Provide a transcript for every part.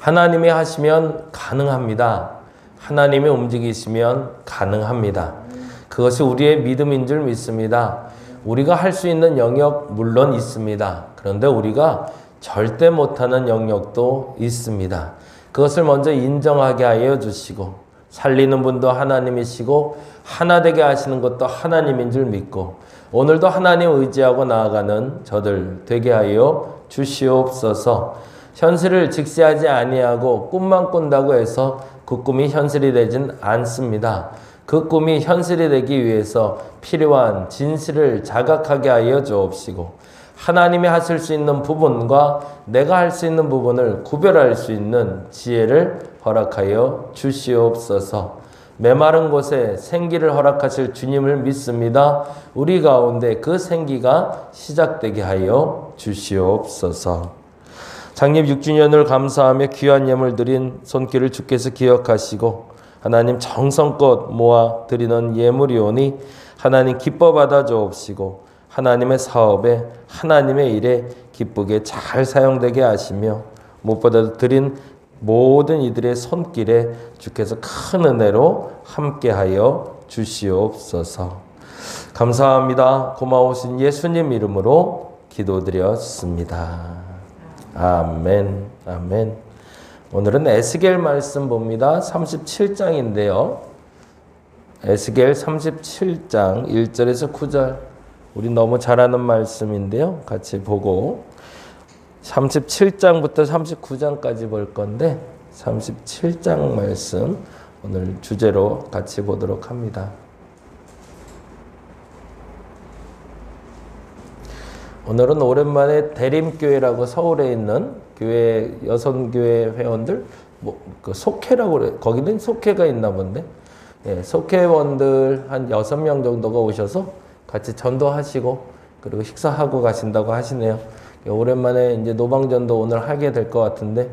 하나님이 하시면 가능합니다. 하나님이 움직이시면 가능합니다. 그것이 우리의 믿음인 줄 믿습니다. 우리가 할 수 있는 영역 물론 있습니다. 그런데 우리가 절대 못하는 영역도 있습니다. 그것을 먼저 인정하게 하여 주시고, 살리는 분도 하나님이시고 하나 되게 하시는 것도 하나님인 줄 믿고, 오늘도 하나님 의지하고 나아가는 저들 되게 하여 주시옵소서. 현실을 직시하지 아니하고 꿈만 꾼다고 해서 그 꿈이 현실이 되진 않습니다. 그 꿈이 현실이 되기 위해서 필요한 진실을 자각하게 하여 주옵시고, 하나님이 하실 수 있는 부분과 내가 할 수 있는 부분을 구별할 수 있는 지혜를 허락하여 주시옵소서. 메마른 곳에 생기를 허락하실 주님을 믿습니다. 우리 가운데 그 생기가 시작되게 하여 주시옵소서. 창립 6주년을 감사하며 귀한 예물 드린 손길을 주께서 기억하시고, 하나님 정성껏 모아 드리는 예물이오니 하나님 기뻐 받아 주옵시고, 하나님의 사업에 하나님의 일에 기쁘게 잘 사용되게 하시며, 무엇보다도 드린 모든 이들의 손길에 주께서 큰 은혜로 함께하여 주시옵소서. 감사합니다. 고마우신 예수님 이름으로 기도드렸습니다. 아멘. 아멘. 오늘은 에스겔 말씀 봅니다. 37장인데요. 에스겔 37장 1절에서 9절. 우리 너무 잘 아는 말씀인데요. 같이 보고 37장부터 39장까지 볼 건데, 37장 말씀 오늘 주제로 같이 보도록 합니다. 오늘은 오랜만에 대림교회라고 서울에 있는 교회, 여성교회 회원들, 그 속회라고 그래. 거기는 속회가 있나 본데, 예, 속회원들 한 6명 정도가 오셔서 같이 전도하시고, 그리고 식사하고 가신다고 하시네요. 오랜만에 이제 노방전도 오늘 하게 될 것 같은데,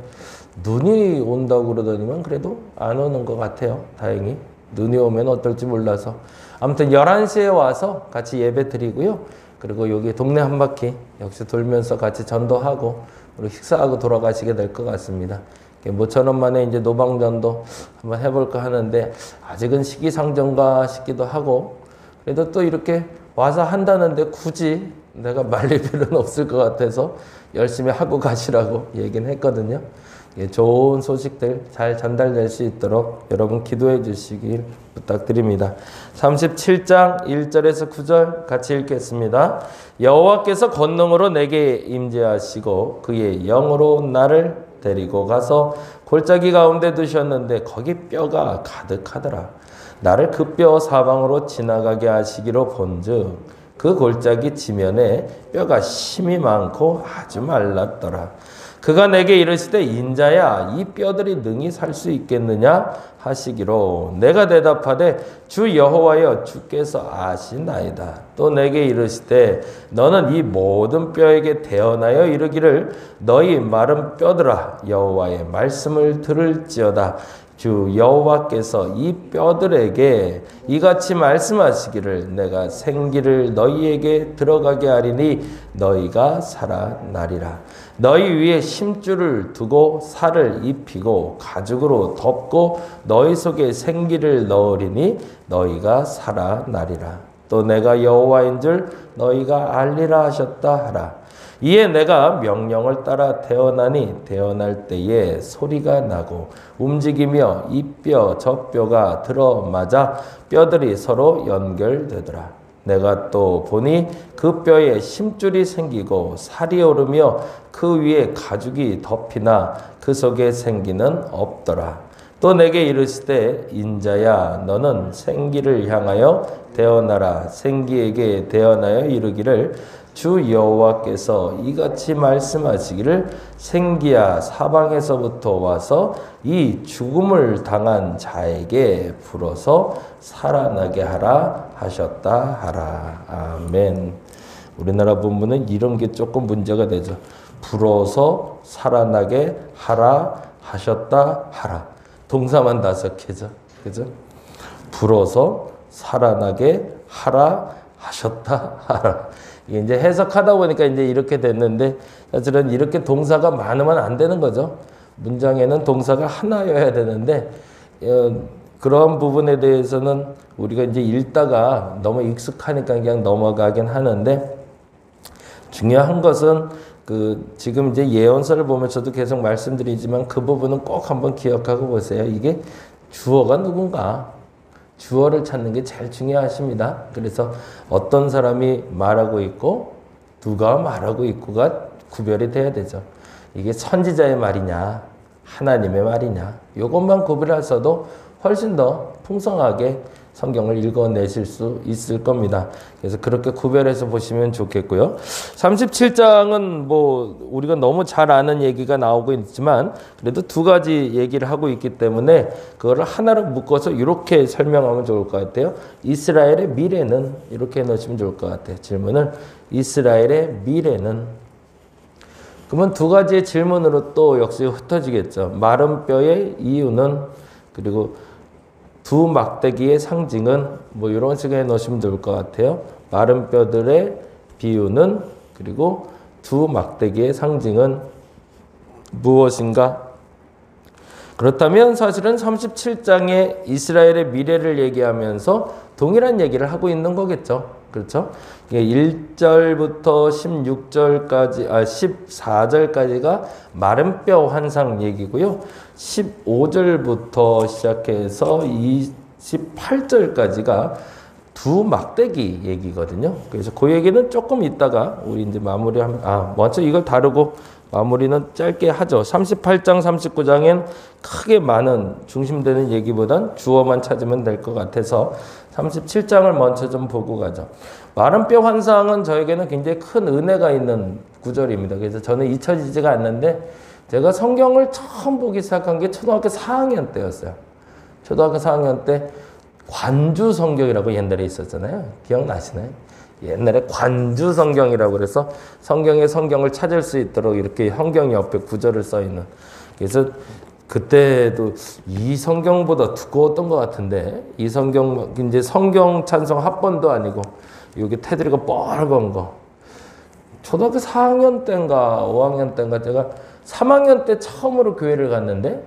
눈이 온다고 그러더니만 그래도 안 오는 것 같아요. 다행히. 눈이 오면 어떨지 몰라서. 아무튼 11시에 와서 같이 예배 드리고요. 그리고 여기 동네 한 바퀴 역시 돌면서 같이 전도하고, 그리고 식사하고 돌아가시게 될 것 같습니다. 모처럼 만에 이제 노방전도 한번 해볼까 하는데, 아직은 시기상정가 싶기도 하고, 그래도 또 이렇게 와서 한다는데 굳이 내가 말릴 필요는 없을 것 같아서 열심히 하고 가시라고 얘기는 했거든요. 좋은 소식들 잘 전달될 수 있도록 여러분 기도해 주시길 부탁드립니다. 37장 1절에서 9절 같이 읽겠습니다. 여호와께서 권능으로 내게 임재하시고 그의 영으로 나를 데리고 가서 골짜기 가운데 두셨는데 거기 뼈가 가득하더라. 나를 그 뼈 사방으로 지나가게 하시기로 본즉 그 골짜기 지면에 뼈가 심이 많고 아주 말랐더라. 그가 내게 이르시되 인자야 이 뼈들이 능히 살 수 있겠느냐 하시기로 내가 대답하되 주 여호와여 주께서 아시나이다. 또 내게 이르시되 너는 이 모든 뼈에게 대언하여 이르기를 너희 마른 뼈들아 여호와의 말씀을 들을지어다. 주 여호와께서 이 뼈들에게 이같이 말씀하시기를 내가 생기를 너희에게 들어가게 하리니 너희가 살아나리라. 너희 위에 심줄을 두고 살을 입히고 가죽으로 덮고 너희 속에 생기를 넣으리니 너희가 살아나리라. 또 내가 여호와인 줄 너희가 알리라 하셨다 하라. 이에 내가 명령을 따라 태어나니 태어날 때에 소리가 나고 움직이며 이 뼈 저 뼈가 들어맞아 뼈들이 서로 연결되더라. 내가 또 보니 그 뼈에 심줄이 생기고 살이 오르며 그 위에 가죽이 덮이나 그 속에 생기는 없더라. 또 내게 이르시되 인자야 너는 생기를 향하여 대언하라. 생기에게 대언하여 이르기를 주 여호와께서 이같이 말씀하시기를 생기야 사방에서부터 와서 이 죽음을 당한 자에게 불어서 살아나게 하라 하셨다 하라. 아멘. 우리나라 본문은 이런 게 조금 문제가 되죠. 불어서 살아나게 하라 하셨다 하라. 동사만 5개죠. 그죠? 불어서 살아나게 하라 하셨다 하라. 이게 이제 해석하다 보니까 이제 이렇게 됐는데, 사실은 이렇게 동사가 많으면 안 되는 거죠. 문장에는 동사가 하나여야 되는데 그런 부분에 대해서는 우리가 이제 읽다가 너무 익숙하니까 그냥 넘어가긴 하는데 중요한 것은 지금 이제 예언서를 보면서도 계속 말씀드리지만 그 부분은 꼭 한번 기억하고 보세요. 이게 주어가 누군가? 주어를 찾는 게 제일 중요하십니다. 그래서 어떤 사람이 말하고 있고 누가 말하고 있고가 구별이 돼야 되죠. 이게 선지자의 말이냐 하나님의 말이냐 이것만 구별하셔도 훨씬 더 풍성하게 성경을 읽어내실 수 있을 겁니다. 그래서 그렇게 구별해서 보시면 좋겠고요. 37장은 뭐 우리가 너무 잘 아는 얘기가 나오고 있지만 그래도 두 가지 얘기를 하고 있기 때문에 그거를 하나로 묶어서 이렇게 설명하면 좋을 것 같아요. 이스라엘의 미래는 이렇게 넣으시면 좋을 것 같아요. 질문을 이스라엘의 미래는 그러면 두 가지의 질문으로 또 역시 흩어지겠죠. 마른 뼈의 이유는 그리고 두 막대기의 상징은 뭐 이런 식으로 넣으시면 좋을 것 같아요. 마른 뼈들의 비유는 그리고 두 막대기의 상징은 무엇인가? 그렇다면 사실은 37장에 이스라엘의 미래를 얘기하면서 동일한 얘기를 하고 있는 거겠죠. 그렇죠? 1절부터 16절까지, 14절까지가 마른 뼈 환상 얘기고요. 15절부터 시작해서 28절까지가 두 막대기 얘기거든요. 그래서 그 얘기는 조금 있다가 우리 이제 마무리하면, 먼저 이걸 다루고 마무리는 짧게 하죠. 38장, 39장엔 크게 많은 중심되는 얘기보단 주어만 찾으면 될 것 같아서 37장을 먼저 좀 보고 가죠. 마른 뼈 환상은 저에게는 굉장히 큰 은혜가 있는 구절입니다. 그래서 저는 잊혀지지가 않는데 제가 성경을 처음 보기 시작한 게 초등학교 4학년 때였어요. 초등학교 4학년 때 관주 성경이라고 옛날에 있었잖아요. 기억나시나요? 옛날에 관주 성경이라고 그래서 성경을 찾을 수 있도록 이렇게 성경 옆에 구절을 써 있는. 그래서 그때도 이 성경보다 두꺼웠던 것 같은데 이 성경 이제 성경 찬송 합본도 아니고 여기 테두리가 뻘건 거. 초등학교 4학년 때인가 5학년 때인가 제가 3학년 때 처음으로 교회를 갔는데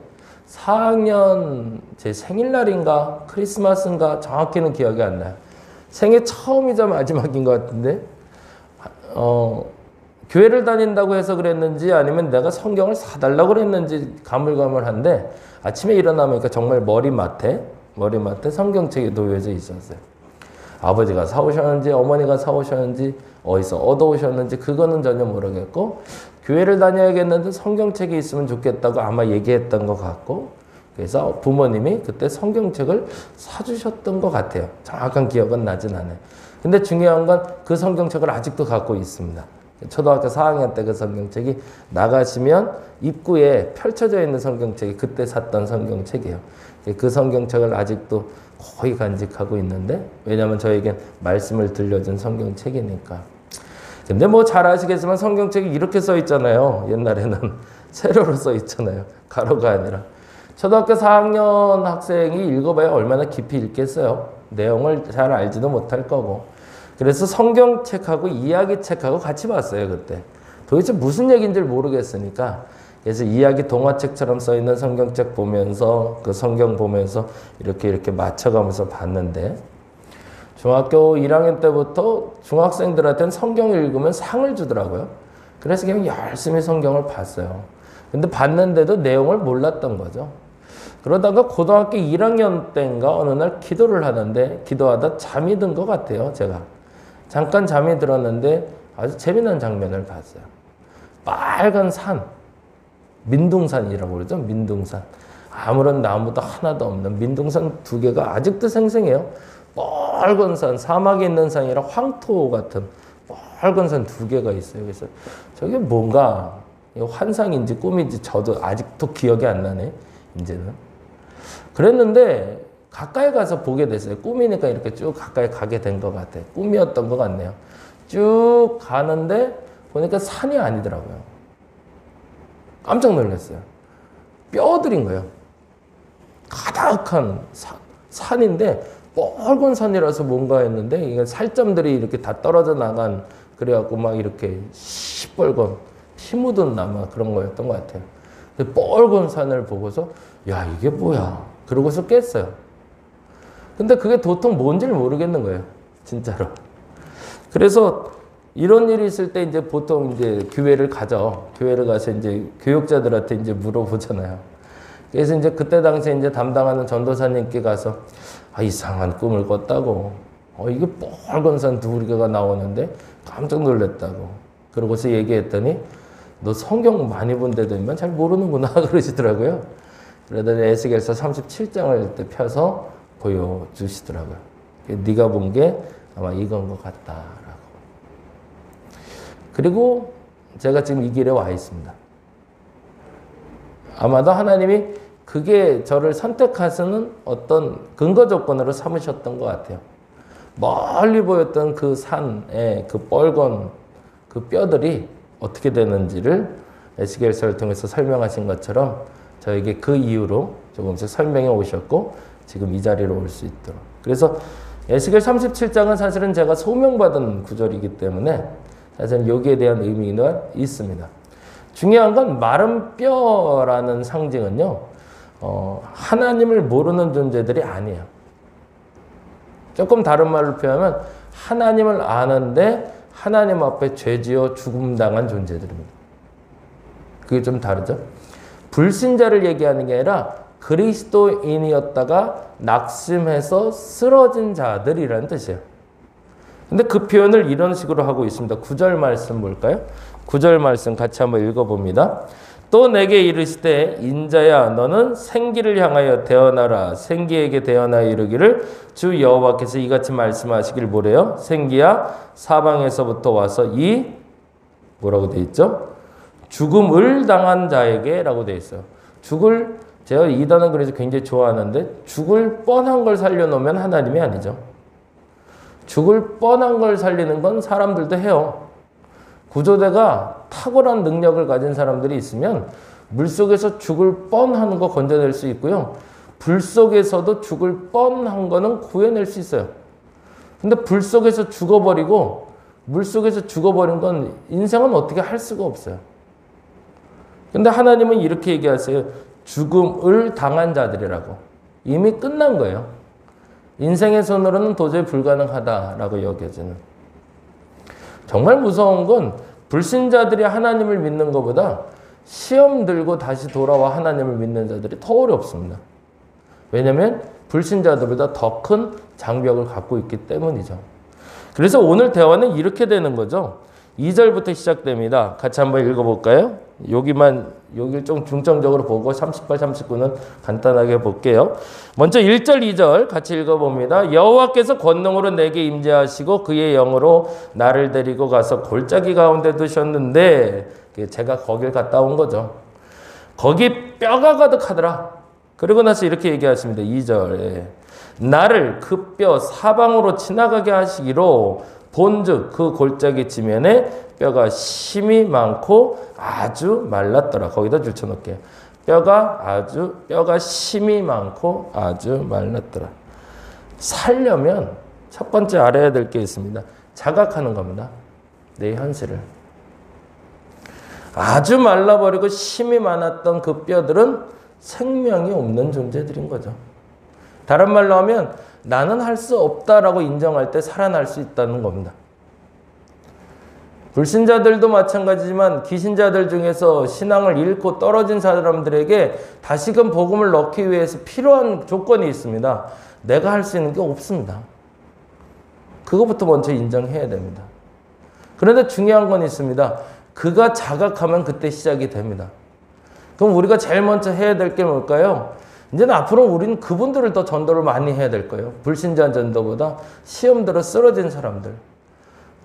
4학년 제 생일날인가 크리스마스인가 정확히는 기억이 안 나요. 생애 처음이자 마지막인 것 같은데 교회를 다닌다고 해서 그랬는지 아니면 내가 성경을 사달라고 그랬는지 가물가물한데 아침에 일어나니까 정말 머리맡에 성경책이 놓여져 있었어요. 아버지가 사오셨는지 어머니가 사오셨는지 어디서 얻어오셨는지 그거는 전혀 모르겠고 교회를 다녀야겠는데 성경책이 있으면 좋겠다고 아마 얘기했던 것 같고 그래서 부모님이 그때 성경책을 사주셨던 것 같아요. 정확한 기억은 나진 않아요. 근데 중요한 건 그 성경책을 아직도 갖고 있습니다. 초등학교 4학년 때 그 성경책이 나가시면 입구에 펼쳐져 있는 성경책이 그때 샀던 성경책이에요. 그 성경책을 아직도 거의 간직하고 있는데 왜냐하면 저에겐 말씀을 들려준 성경책이니까. 근데 뭐 잘 아시겠지만 성경책이 이렇게 써 있잖아요. 옛날에는 세로로 써 있잖아요. 가로가 아니라. 초등학교 4학년 학생이 읽어봐야 얼마나 깊이 읽겠어요. 내용을 잘 알지도 못할 거고. 그래서 성경책하고 이야기책하고 같이 봤어요. 그때. 도대체 무슨 얘기인지 모르겠으니까. 그래서 이야기 동화책처럼 써있는 성경책 보면서 그 성경 보면서 이렇게 맞춰가면서 봤는데 중학교 1학년 때부터 중학생들한테는 성경을 읽으면 상을 주더라고요. 그래서 그냥 열심히 성경을 봤어요. 근데 봤는데도 내용을 몰랐던 거죠. 그러다가 고등학교 1학년 때인가 어느 날 기도를 하는데 기도하다 잠이 든 것 같아요. 제가. 잠깐 잠이 들었는데 아주 재미난 장면을 봤어요. 빨간 산. 민둥산이라고 그러죠. 민둥산. 아무런 나무도 하나도 없는 민둥산 2개가 아직도 생생해요. 빨간 산, 사막에 있는 산이 아니라 황토 같은 빨간 산 2개가 있어요. 그래서 저게 뭔가 환상인지 꿈인지 저도 아직도 기억이 안 나네. 이제는. 그랬는데 가까이 가서 보게 됐어요. 꿈이니까 이렇게 쭉 가까이 가게 된 것 같아요. 꿈이었던 것 같네요. 쭉 가는데 보니까 산이 아니더라고요. 깜짝 놀랐어요. 뼈들인 거예요. 가득한 산인데 뻘건 산이라서 뭔가 했는데 이게 살점들이 이렇게 다 떨어져 나간 그래갖고 막 이렇게 시뻘건 피 묻은 나무 그런 거였던 것 같아요. 근데 뻘건 산을 보고서 야 이게 뭐야 그러고서 깼어요. 근데 그게 도통 뭔지를 모르겠는 거예요. 진짜로. 그래서 이런 일이 있을 때 이제 보통 이제 교회를 가죠. 교회를 가서 이제 교육자들한테 이제 물어보잖아요. 그래서 이제 그때 당시에 이제 담당하는 전도사님께 가서 이상한 꿈을 꿨다고. 이게 뻘건 산 두 개가 나오는데 깜짝 놀랐다고. 그러고서 얘기했더니 너 성경 많이 본 데도만 잘 모르는구나 그러시더라고요. 그러더니 에스겔서 37장을 이렇게 펴서 보여주시더라고요. 네가 본 게 아마 이건 것 같다라고. 그리고 제가 지금 이 길에 와 있습니다. 아마도 하나님이 그게 저를 선택하시는 어떤 근거 조건으로 삼으셨던 것 같아요. 멀리 보였던 그 산의 그 뻘건 그 뼈들이 어떻게 되는지를 에스겔서를 통해서 설명하신 것처럼 저에게 그 이유로 조금씩 설명해 오셨고 지금 이 자리로 올 수 있도록. 그래서 에스겔 37장은 사실은 제가 소명받은 구절이기 때문에 사실은 여기에 대한 의미가 있습니다. 중요한 건 마른 뼈라는 상징은요, 하나님을 모르는 존재들이 아니에요. 조금 다른 말로 표현하면 하나님을 아는데 하나님 앞에 죄지어 죽음당한 존재들입니다. 그게 좀 다르죠? 불신자를 얘기하는 게 아니라 그리스도인이었다가 낙심해서 쓰러진 자들이라는 뜻이에요. 근데 그 표현을 이런 식으로 하고 있습니다. 9절 말씀 볼까요? 9절 말씀 같이 한번 읽어봅니다. 또 내게 이르시되 인자야 너는 생기를 향하여 대언하라. 생기에게 대언하여 이르기를 주 여호와께서 이같이 말씀하시길 뭐래요? 생기야 사방에서부터 와서 이 뭐라고 돼 있죠? 죽음을 당한 자에게 라고 돼 있어요. 제가 이 단어 그래서 굉장히 좋아하는데 죽을 뻔한 걸 살려놓으면 하나님이 아니죠. 죽을 뻔한 걸 살리는 건 사람들도 해요. 구조대가 탁월한 능력을 가진 사람들이 있으면 물속에서 죽을 뻔한 거 건져낼 수 있고요. 불 속에서도 죽을 뻔한 거는 구해낼 수 있어요. 근데 불 속에서 죽어버리고 물 속에서 죽어버린 건 인생은 어떻게 할 수가 없어요. 근데 하나님은 이렇게 얘기하세요. 죽음을 당한 자들이라고. 이미 끝난 거예요. 인생의 손으로는 도저히 불가능하다라고 여겨지는. 정말 무서운 건 불신자들이 하나님을 믿는 것보다 시험 들고 다시 돌아와 하나님을 믿는 자들이 더 어렵습니다. 왜냐하면 불신자들보다 더 큰 장벽을 갖고 있기 때문이죠. 그래서 오늘 대화는 이렇게 되는 거죠. 2절부터 시작됩니다. 같이 한번 읽어볼까요? 여기를 좀 중점적으로 보고 38, 39는 간단하게 볼게요. 먼저 1절, 2절 같이 읽어봅니다. 여호와께서 권능으로 내게 임재하시고 그의 영으로 나를 데리고 가서 골짜기 가운데 두셨는데 제가 거길 갔다 온 거죠. 거기 뼈가 가득하더라. 그리고 나서 이렇게 얘기하십니다. 2절에 나를 그 뼈 사방으로 지나가게 하시기로 본즉 그 골짜기 지면에 뼈가 심이 많고 아주 말랐더라. 거기다 줄쳐놓을게요. 뼈가 심이 많고 아주 말랐더라. 살려면 첫 번째 알아야 될 게 있습니다. 자각하는 겁니다. 내 현실을. 아주 말라버리고 심이 많았던 그 뼈들은 생명이 없는 존재들인 거죠. 다른 말로 하면 나는 할 수 없다라고 인정할 때 살아날 수 있다는 겁니다. 불신자들도 마찬가지지만 기신자들 중에서 신앙을 잃고 떨어진 사람들에게 다시금 복음을 넣기 위해서 필요한 조건이 있습니다. 내가 할 수 있는 게 없습니다. 그것부터 먼저 인정해야 됩니다. 그런데 중요한 건 있습니다. 그가 자각하면 그때 시작이 됩니다. 그럼 우리가 제일 먼저 해야 될 게 뭘까요? 이제는 앞으로 우리는 그분들을 더 전도를 많이 해야 될 거예요. 불신자 전도보다 시험 들어 쓰러진 사람들.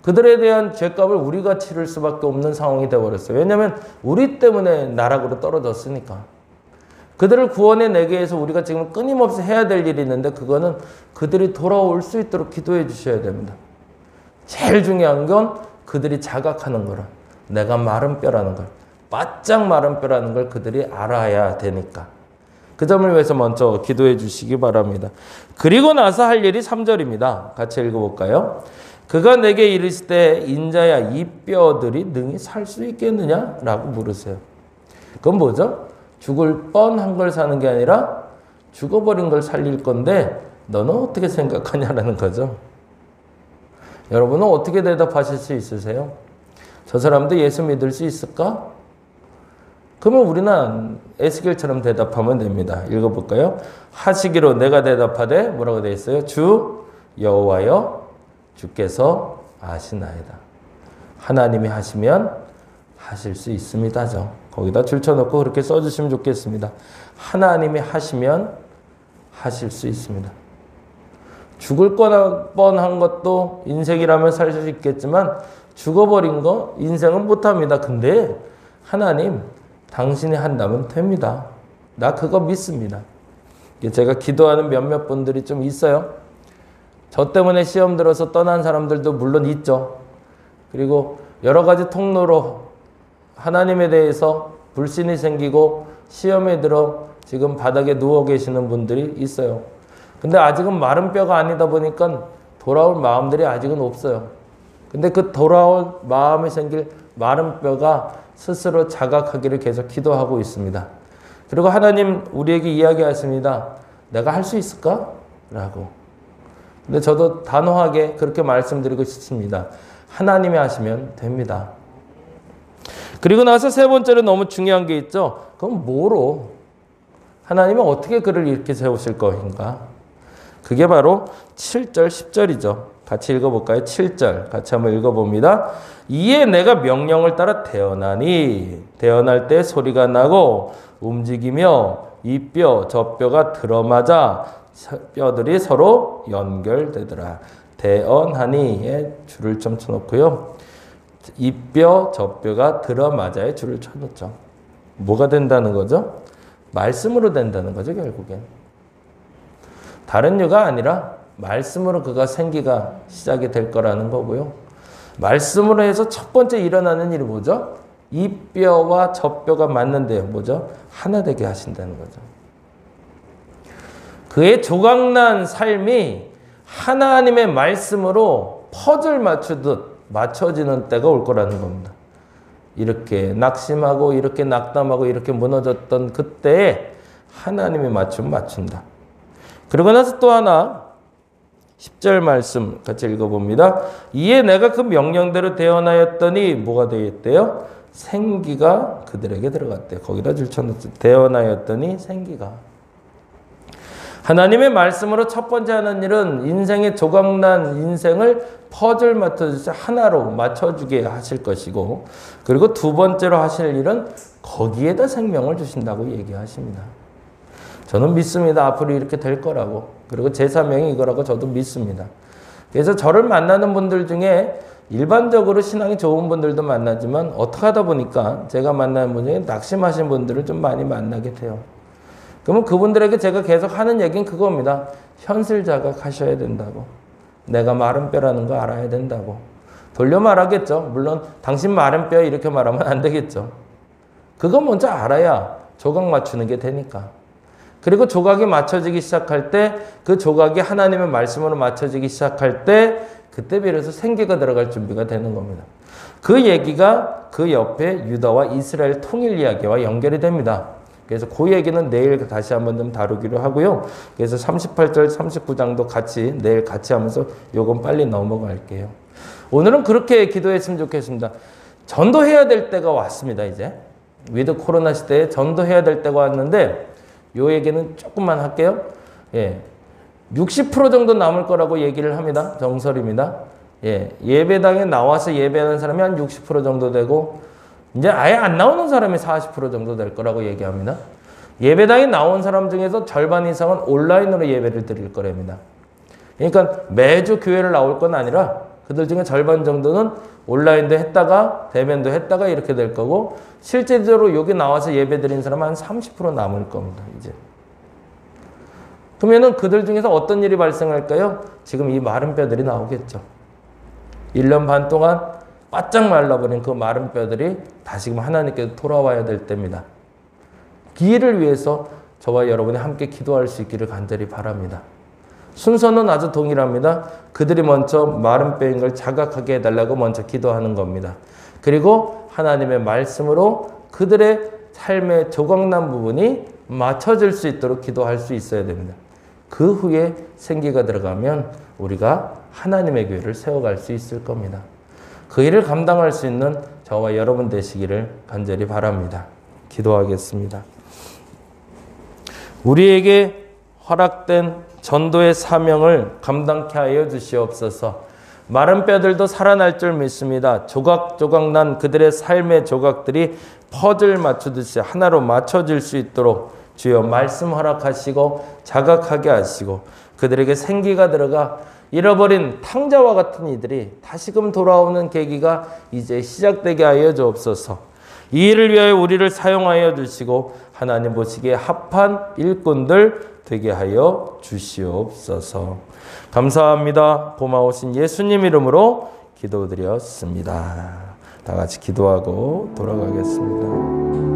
그들에 대한 죄값을 우리가 치를 수밖에 없는 상황이 되어버렸어요. 왜냐하면 우리 때문에 나락으로 떨어졌으니까. 그들을 구원해내기 위해서 우리가 지금 끊임없이 해야 될 일이 있는데 그거는 그들이 돌아올 수 있도록 기도해 주셔야 됩니다. 제일 중요한 건 그들이 자각하는 거라. 내가 마른 뼈라는 걸. 바짝 마른 뼈라는 걸 그들이 알아야 되니까. 그 점을 위해서 먼저 기도해 주시기 바랍니다. 그리고 나서 할 일이 3절입니다. 같이 읽어볼까요? 그가 내게 이르시되 인자야 이 뼈들이 능히 살 수 있겠느냐? 라고 물으세요. 그건 뭐죠? 죽을 뻔한 걸 사는 게 아니라 죽어버린 걸 살릴 건데 너는 어떻게 생각하냐라는 거죠. 여러분은 어떻게 대답하실 수 있으세요? 저 사람도 예수 믿을 수 있을까? 그러면 우리는 에스겔처럼 대답하면 됩니다. 읽어볼까요? 하시기로 내가 대답하되 뭐라고 되어 있어요? 주 여호와여 주께서 아시나이다. 하나님이 하시면 하실 수 있습니다죠. 거기다 줄 쳐놓고 그렇게 써주시면 좋겠습니다. 하나님이 하시면 하실 수 있습니다. 죽을 뻔한 것도 인생이라면 살 수 있겠지만 죽어버린 거 인생은 못합니다. 근데 하나님 당신이 한다면 됩니다. 나 그거 믿습니다. 제가 기도하는 몇몇 분들이 좀 있어요. 저 때문에 시험 들어서 떠난 사람들도 물론 있죠. 그리고 여러 가지 통로로 하나님에 대해서 불신이 생기고 시험에 들어 지금 바닥에 누워 계시는 분들이 있어요. 근데 아직은 마른 뼈가 아니다 보니까 돌아올 마음들이 아직은 없어요. 근데 그 돌아올 마음이 생길 마른 뼈가 스스로 자각하기를 계속 기도하고 있습니다. 그리고 하나님 우리에게 이야기하십니다. 내가 할 수 있을까? 라고. 근데 저도 단호하게 그렇게 말씀드리고 싶습니다. 하나님이 하시면 됩니다. 그리고 나서 세 번째로 너무 중요한 게 있죠. 그럼 뭐로? 하나님은 어떻게 그를 이렇게 세우실 것인가? 그게 바로 7절, 10절이죠. 같이 읽어볼까요? 7절 같이 한번 읽어봅니다. 이에 내가 명령을 따라 태어나니 태어날 때 소리가 나고 움직이며 이 뼈 저 뼈가 들어맞아 뼈들이 서로 연결되더라. 태어나니에 줄을 좀 쳐놓고요. 이 뼈 저 뼈가 들어맞아에 줄을 쳐놓죠. 뭐가 된다는 거죠? 말씀으로 된다는 거죠, 결국엔. 다른 이유가 아니라 말씀으로 그가 생기가 시작이 될 거라는 거고요. 말씀으로 해서 첫 번째 일어나는 일이 뭐죠? 이 뼈와 저 뼈가 맞는데요. 뭐죠? 하나 되게 하신다는 거죠. 그의 조각난 삶이 하나님의 말씀으로 퍼즐 맞추듯 맞춰지는 때가 올 거라는 겁니다. 이렇게 낙심하고 이렇게 낙담하고 이렇게 무너졌던 그때에 하나님이 맞춘다. 그러고 나서 또 하나 10절 말씀 같이 읽어봅니다. 이에 내가 그 명령대로 대언하였더니 뭐가 되었대요? 생기가 그들에게 들어갔대요. 거기다 줄쳐놓죠. 대언하였더니 생기가. 하나님의 말씀으로 첫 번째 하는 일은 인생의 조각난 인생을 퍼즐 맞춰주셔서 하나로 맞춰주게 하실 것이고, 그리고 두 번째로 하실 일은 거기에다 생명을 주신다고 얘기하십니다. 저는 믿습니다. 앞으로 이렇게 될 거라고. 그리고 제 사명이 이거라고 저도 믿습니다. 그래서 저를 만나는 분들 중에 일반적으로 신앙이 좋은 분들도 만나지만 어떻게 하다 보니까 제가 만나는 분 중에 낙심하신 분들을 좀 많이 만나게 돼요. 그러면 그분들에게 제가 계속 하는 얘기는 그겁니다. 현실 자각하셔야 된다고. 내가 마른 뼈라는 거 알아야 된다고. 돌려 말하겠죠. 물론 당신 마른 뼈 이렇게 말하면 안 되겠죠. 그거 먼저 알아야 조각 맞추는 게 되니까. 그리고 조각이 맞춰지기 시작할 때 그 조각이 하나님의 말씀으로 맞춰지기 시작할 때 그때 비로소 생기가 들어갈 준비가 되는 겁니다. 그 얘기가 그 옆에 유다와 이스라엘 통일 이야기와 연결이 됩니다. 그래서 그 얘기는 내일 다시 한번 좀 다루기로 하고요. 그래서 38절, 39장도 같이 내일 같이 하면서 요건 빨리 넘어갈게요. 오늘은 그렇게 기도했으면 좋겠습니다. 전도해야 될 때가 왔습니다. 이제 위드 코로나 시대에 전도해야 될 때가 왔는데 요 얘기는 조금만 할게요. 60% 정도 남을 거라고 얘기를 합니다. 정설입니다. 예배당에 나와서 예배하는 사람이 한 60% 정도 되고 이제 아예 안 나오는 사람이 40% 정도 될 거라고 얘기합니다. 예배당에 나온 사람 중에서 절반 이상은 온라인으로 예배를 드릴 거랍니다. 그러니까 매주 교회를 나올 건 아니라 그들 중에 절반 정도는 온라인도 했다가 대면도 했다가 이렇게 될 거고 실제로 여기 나와서 예배 드린 사람은 한 30% 남을 겁니다. 이제. 그러면은 그들 중에서 어떤 일이 발생할까요? 지금 이 마른 뼈들이 나오겠죠. 1년 반 동안 바짝 말라버린 그 마른 뼈들이 다시금 하나님께 돌아와야 될 때입니다. 기회를 위해서 저와 여러분이 함께 기도할 수 있기를 간절히 바랍니다. 순서는 아주 동일합니다. 그들이 먼저 마른 뼈인 걸 자각하게 해달라고 먼저 기도하는 겁니다. 그리고 하나님의 말씀으로 그들의 삶의 조각난 부분이 맞춰질 수 있도록 기도할 수 있어야 됩니다. 그 후에 생기가 들어가면 우리가 하나님의 교회를 세워갈 수 있을 겁니다. 그 일을 감당할 수 있는 저와 여러분 되시기를 간절히 바랍니다. 기도하겠습니다. 우리에게 허락된 전도의 사명을 감당케 하여 주시옵소서. 마른 뼈들도 살아날 줄 믿습니다. 조각조각 난 그들의 삶의 조각들이 퍼즐 맞추듯이 하나로 맞춰질 수 있도록 주여 말씀 허락하시고 자각하게 하시고 그들에게 생기가 들어가 잃어버린 탕자와 같은 이들이 다시금 돌아오는 계기가 이제 시작되게 하여 주옵소서. 이 일을 위하여 우리를 사용하여 주시고 하나님 보시기에 합한 일꾼들 되게 하여 주시옵소서. 감사합니다. 고마우신 예수님 이름으로 기도드렸습니다. 다 같이 기도하고 돌아가겠습니다.